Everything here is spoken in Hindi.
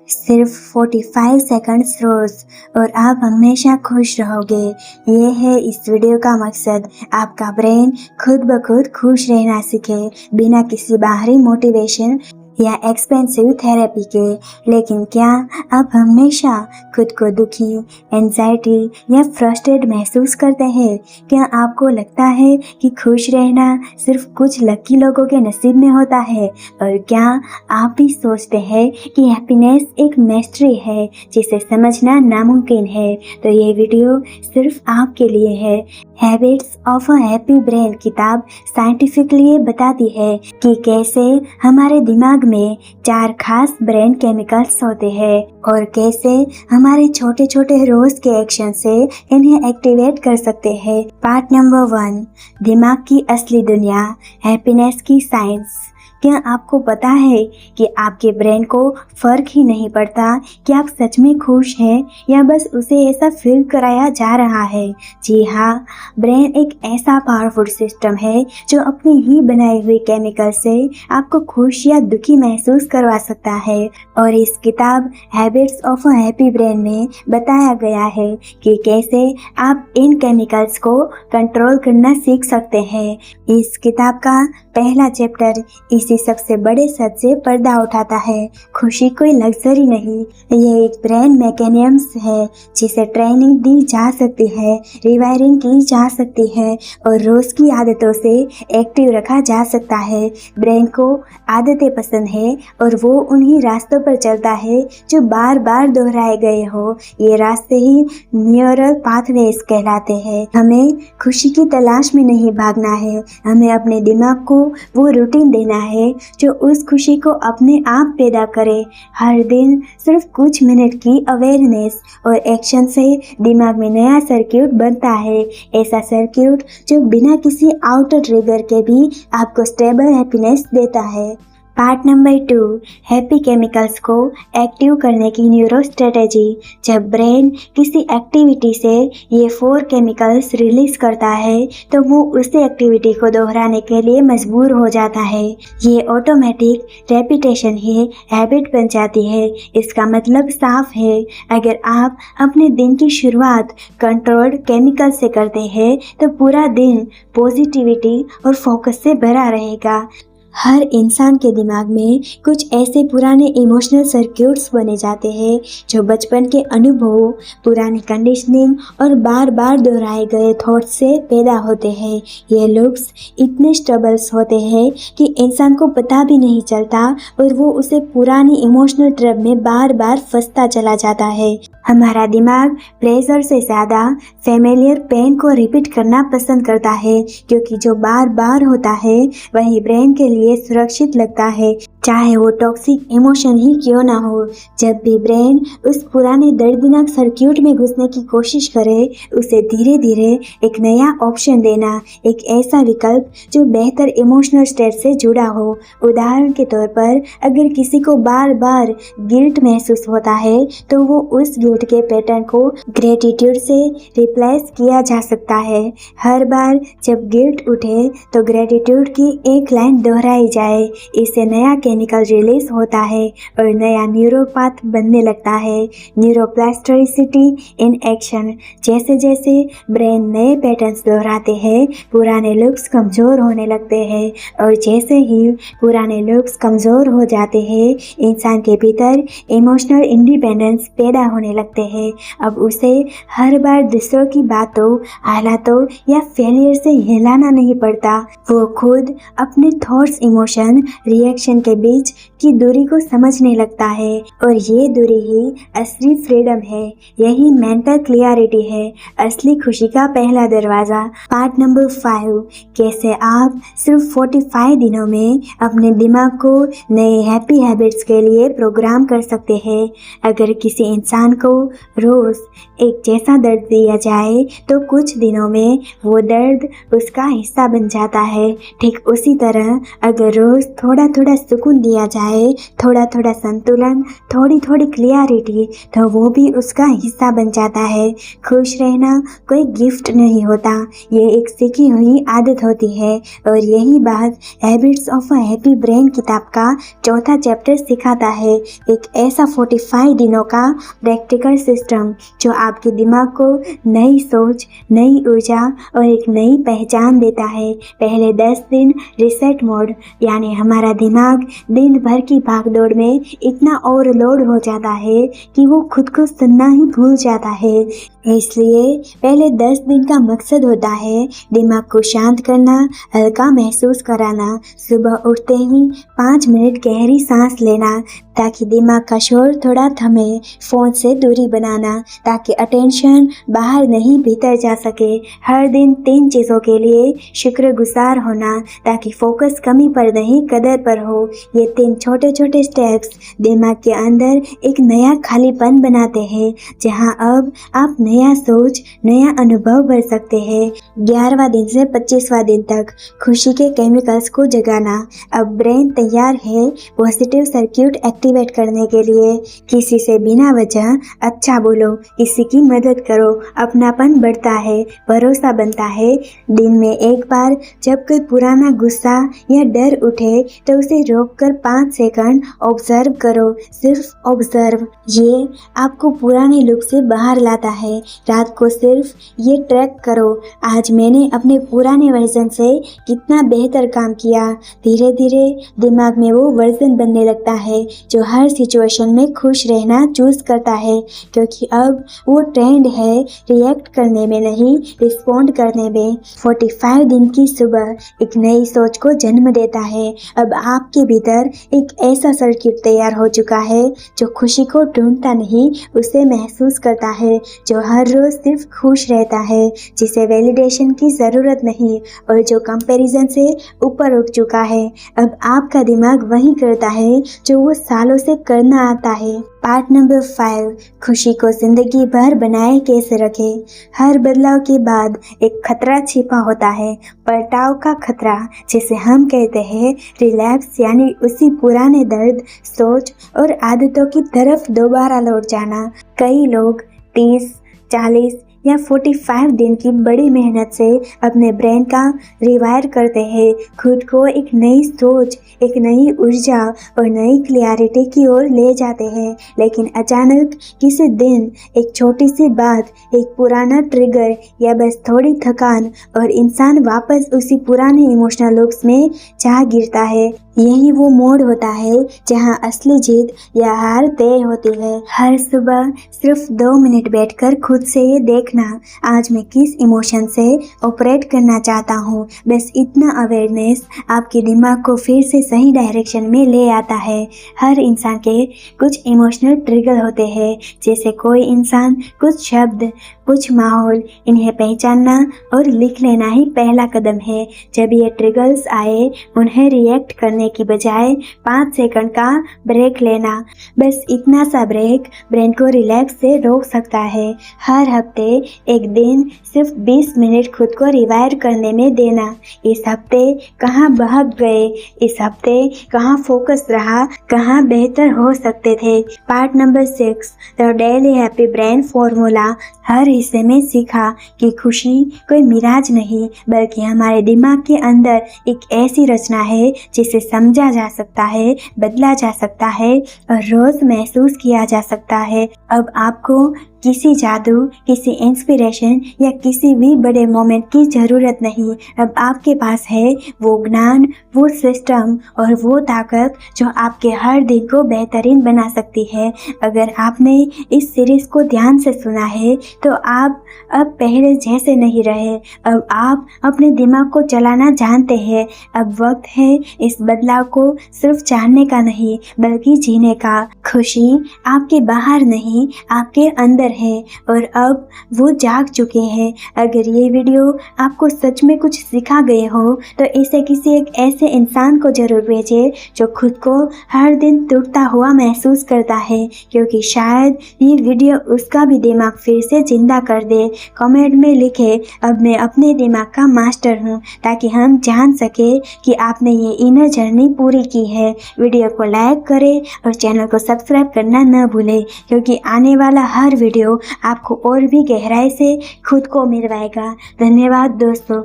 सिर्फ 45 सेकंड्स रोज और आप हमेशा खुश रहोगे। ये है इस वीडियो का मकसद। आपका ब्रेन खुद ब खुद खुश रहना सीखे बिना किसी बाहरी मोटिवेशन या एक्सपेंसिव थेरेपी के। लेकिन क्या आप हमेशा खुद को दुखी, एंजाइटी या फ्रस्ट्रेट महसूस करते हैं? क्या आपको लगता है कि खुश रहना सिर्फ कुछ लकी लोगों के नसीब में होता है? और क्या आप भी सोचते हैं कि हैप्पीनेस एक मिस्ट्री है जिसे समझना नामुमकिन है? तो ये वीडियो सिर्फ आपके लिए है। Habits of a happy brain किताब साइंटिफिकली बताती है कि कैसे हमारे दिमाग में 4 खास ब्रेन केमिकल्स होते हैं और कैसे हमारे छोटे छोटे रोज के एक्शन से इन्हें एक्टिवेट कर सकते हैं। पार्ट नंबर 1, दिमाग की असली दुनिया, हैप्पीनेस की साइंस। क्या आपको पता है कि आपके ब्रेन को फर्क ही नहीं पड़ता कि आप सच में खुश हैं या बस उसे ऐसा फील कराया जा रहा है? जी हाँ, ब्रेन एक ऐसा पावरफुल सिस्टम है जो अपनी ही बनाई हुई केमिकल से आपको खुश या दुखी महसूस करवा सकता है। और इस किताब habits of a happy brain में बताया गया है कि कैसे आप इन केमिकल्स को कंट्रोल करना सीख सकते हैं। इस किताब का पहला चैप्टर इसी सबसे बड़े सच से पर्दा उठाता है। खुशी कोई लग्जरी नहीं, ये एक ब्रेन मैकेनिज्म है जिसे ट्रेनिंग दी जा सकती है, रिवायरिंग की जा सकती है और रोज की आदतों से एक्टिव रखा जा सकता है। ब्रेन को आदतें पसंद है और वो उन्हीं रास्तों पर चलता है जो बार बार दोहराए गए हो। ये रास्ते ही न्यूरल पाथवेज कहलाते हैं। हमें खुशी की तलाश में नहीं भागना है, हमें अपने दिमाग को वो रूटीन देना है जो उस खुशी को अपने आप पैदा करे। हर दिन सिर्फ कुछ मिनट की अवेयरनेस और एक्शन से दिमाग में नया सर्किट बनता है, ऐसा सर्किट जो बिना किसी आउटर ट्रिगर के भी आपको स्टेबल हैप्पीनेस देता है। पार्ट नंबर 2, हैप्पी केमिकल्स को एक्टिव करने की न्यूरो स्ट्रेटेजी। जब ब्रेन किसी एक्टिविटी से ये 4 केमिकल्स रिलीज करता है तो वो उसी एक्टिविटी को दोहराने के लिए मजबूर हो जाता है। ये ऑटोमेटिक रेपिटेशन ही हैबिट बन जाती है। इसका मतलब साफ है, अगर आप अपने दिन की शुरुआत कंट्रोल्ड केमिकल से करते हैं तो पूरा दिन पॉजिटिविटी और फोकस से भरा रहेगा। हर इंसान के दिमाग में कुछ ऐसे पुराने इमोशनल सर्किट्स बने जाते हैं जो बचपन के अनुभवों, पुरानी कंडीशनिंग और बार बार दोहराए गए थॉट्स से पैदा होते हैं। ये लूप्स इतने स्टेबल्स होते हैं कि इंसान को पता भी नहीं चलता और वो उसे पुरानी इमोशनल ट्रैप में बार बार फंसता चला जाता है। हमारा दिमाग प्लेजर से ज़्यादा फेमिलियर पेन को रिपीट करना पसंद करता है क्योंकि जो बार बार होता है वही ब्रेन के लिए सुरक्षित लगता है, चाहे वो टॉक्सिक इमोशन ही क्यों ना हो। जब भी ब्रेन उस पुराने दर्दनाक सर्किट में घुसने की कोशिश करे, उसे धीरे धीरे एक नया ऑप्शन देना, एक ऐसा विकल्प जो बेहतर इमोशनल स्टेट से जुड़ा हो। उदाहरण के तौर पर अगर किसी को बार बार गिल्ट महसूस होता है तो वो उस गिल्ट के पैटर्न को ग्रेटिट्यूड से रिप्लेस किया जा सकता है। हर बार जब गिल्ट उठे तो ग्रेटिट्यूड की एक लाइन दोहराई जाए, इससे नया केमिकल रिलीज होता है और नया न्यूरोपाथ बनने लगता है। Neuroplasticity in action. जैसे जैसे ब्रेन नए पैटर्न्स दोहराते हैं, पुराने लूप्स कमजोर होने लगते हैं और जैसे ही पुराने लूप्स कमजोर हो जाते हैं, इंसान के भीतर इमोशनल इंडिपेंडेंस पैदा होने लगते हैं। अब उसे हर बार दूसरों की बातों, हालातों या फेलियर से हिलाना नहीं पड़ता। वो खुद अपने थॉट्स, इमोशन, रिएक्शन के बीच की दूरी को समझने लगता है और ये दूरी ही असली फ्रीडम है। यही मेंटल क्लियरिटी है, असली खुशी का पहला दरवाजा। पार्ट नंबर 5, कैसे आप सिर्फ 45 दिनों में अपने दिमाग को नए हैप्पी हैबिट्स के लिए प्रोग्राम कर सकते हैं। अगर किसी इंसान को रोज एक जैसा दर्द दिया जाए तो कुछ दिनों में वो दर्द उसका हिस्सा बन जाता है। ठीक उसी तरह अगर रोज थोड़ा थोड़ा सुकून सुकून दिया जाए, थोड़ा थोड़ा संतुलन, थोड़ी थोड़ी क्लियरिटी, तो वो भी उसका हिस्सा बन जाता है। खुश रहना कोई गिफ्ट नहीं होता, ये एक सीखी हुई आदत होती है। और यही बात habits of a happy brain किताब का चौथा चैप्टर सिखाता है। एक ऐसा 45 दिनों का प्रैक्टिकल सिस्टम जो आपके दिमाग को नई सोच, नई ऊर्जा और एक नई पहचान देता है। पहले 10 दिन रिसेट मोड, यानी हमारा दिमाग दिन भर की भागदौड़ में इतना ओवरलोड हो जाता है कि वो खुद को सुनना ही भूल जाता है। इसलिए पहले 10 दिन का मकसद होता है दिमाग को शांत करना, हल्का महसूस कराना, सुबह उठते ही 5 मिनट गहरी सांस लेना ताकि दिमाग का शोर थोड़ा थमे, फ़ोन से दूरी बनाना ताकि अटेंशन बाहर नहीं भीतर जा सके, हर दिन 3 चीज़ों के लिए शुक्रगुजार होना ताकि फोकस कमी पर नहीं कदर पर हो। ये 3 छोटे छोटे स्टेप्स दिमाग के अंदर एक नया खालीपन बनाते हैं जहां अब आप नया सोच, नया अनुभव भर सकते हैं। 11वां दिन से 25वां दिन तक खुशी के केमिकल्स को जगाना। अब ब्रेन तैयार है पॉजिटिव सर्किट एक्टिवेट करने के लिए। किसी से बिना वजह अच्छा बोलो, किसी की मदद करो, अपनापन बढ़ता है, भरोसा बनता है। दिन में एक बार जब कोई पुराना गुस्सा या डर उठे तो उसे रोककर 5 सेकंड ऑब्जर्व करो, सिर्फ ऑब्जर्व। ये आपको पुराने लुक से बाहर लाता है। रात को सिर्फ ये ट्रैक करो, आज मैंने अपने पुराने वर्जन से कितना बेहतर काम किया। धीरे धीरे दिमाग में वो वर्जन बनने लगता है जो हर सिचुएशन में खुश रहना चूज करता है, क्योंकि अब वो ट्रेंड है रिएक्ट करने में नहीं, रिस्पॉन्ड करने में। 45 दिन की सुबह एक नई सोच को जन्म देता है। अब आपके भीतर एक ऐसा सर्किट तैयार हो चुका है जो खुशी को ढूंढता नहीं, उसे महसूस करता है, जो हर रोज सिर्फ खुश रहता है, जिसे वैलिडेशन की ज़रूरत नहीं और जो कंपैरिजन से ऊपर उठ चुका है। अब आपका दिमाग वही करता है जो वो सालों से करना आता है। पार्ट नंबर 5, खुशी को जिंदगी भर बनाए कैसे रखें। हर बदलाव के बाद एक खतरा छिपा होता है, पलटाव का खतरा, जिसे हम कहते हैं रिलैप्स, यानी उसी पुराने दर्द, सोच और आदतों की तरफ दोबारा लौट जाना। कई लोग 30, 40 या 45 दिन की बड़ी मेहनत से अपने ब्रेन का रिवायर करते हैं, खुद को एक नई सोच, एक नई ऊर्जा और नई क्लियरिटी की ओर ले जाते हैं। लेकिन अचानक किसी दिन एक छोटी सी बात, एक पुराना ट्रिगर या बस थोड़ी थकान और इंसान वापस उसी पुराने इमोशनल लूप्स में जा गिरता है। यही वो मोड़ होता है जहां असली जीत या हार तय होती है। हर सुबह सिर्फ 2 मिनट बैठकर खुद से ये देखना, आज मैं किस इमोशन से ऑपरेट करना चाहता हूँ। बस इतना अवेयरनेस आपके दिमाग को फिर से सही डायरेक्शन में ले आता है। हर इंसान के कुछ इमोशनल ट्रिगर होते हैं, जैसे कोई इंसान, कुछ शब्द, कुछ माहौल। इन्हें पहचानना और लिख लेना ही पहला कदम है। जब ये ट्रिगर्स आए, उन्हें रिएक्ट करने की बजाय 5 सेकंड का ब्रेक लेना। बस इतना सा ब्रेक ब्रेन को रिलैक्स से रोक सकता है। हर हफ्ते एक दिन सिर्फ 20 मिनट खुद को रिवायर करने में देना। इस हफ्ते कहाँ बहक गए, इस हफ्ते कहाँ फोकस रहा, कहाँ बेहतर हो सकते थे। Part number 6, the daily happy brain formula. हर हिस्से में सीखा कि खुशी कोई मिराज नहीं, बल्कि हमारे दिमाग के अंदर एक ऐसी रचना है जिसे समझा जा सकता है, बदला जा सकता है और रोज महसूस किया जा सकता है। अब आपको किसी जादू, किसी इंस्पिरेशन या किसी भी बड़े मोमेंट की ज़रूरत नहीं। अब आपके पास है वो ज्ञान, वो सिस्टम और वो ताकत जो आपके हर दिन को बेहतरीन बना सकती है। अगर आपने इस सीरीज़ को ध्यान से सुना है तो आप अब पहले जैसे नहीं रहे। अब आप अपने दिमाग को चलाना जानते हैं। अब वक्त है इस बदलाव को सिर्फ जानने का नहीं, बल्कि जीने का। खुशी आपके बाहर नहीं, आपके अंदर अंदर है और अब वो जाग चुके हैं। अगर ये वीडियो आपको सच में कुछ सिखा गए हो तो इसे किसी एक ऐसे इंसान को जरूर भेजें जो खुद को हर दिन टूटता हुआ महसूस करता है, क्योंकि शायद ये वीडियो उसका भी दिमाग फिर से जिंदा कर दे। कमेंट में लिखे, अब मैं अपने दिमाग का मास्टर हूँ, ताकि हम जान सके कि आपने ये इनर जर्नी पूरी की है। वीडियो को लाइक करें और चैनल को सब्सक्राइब करना न भूलें, क्योंकि आने वाला हर वीडियो आपको और भी गहराई से खुद को मिलवाएगा। धन्यवाद दोस्तों।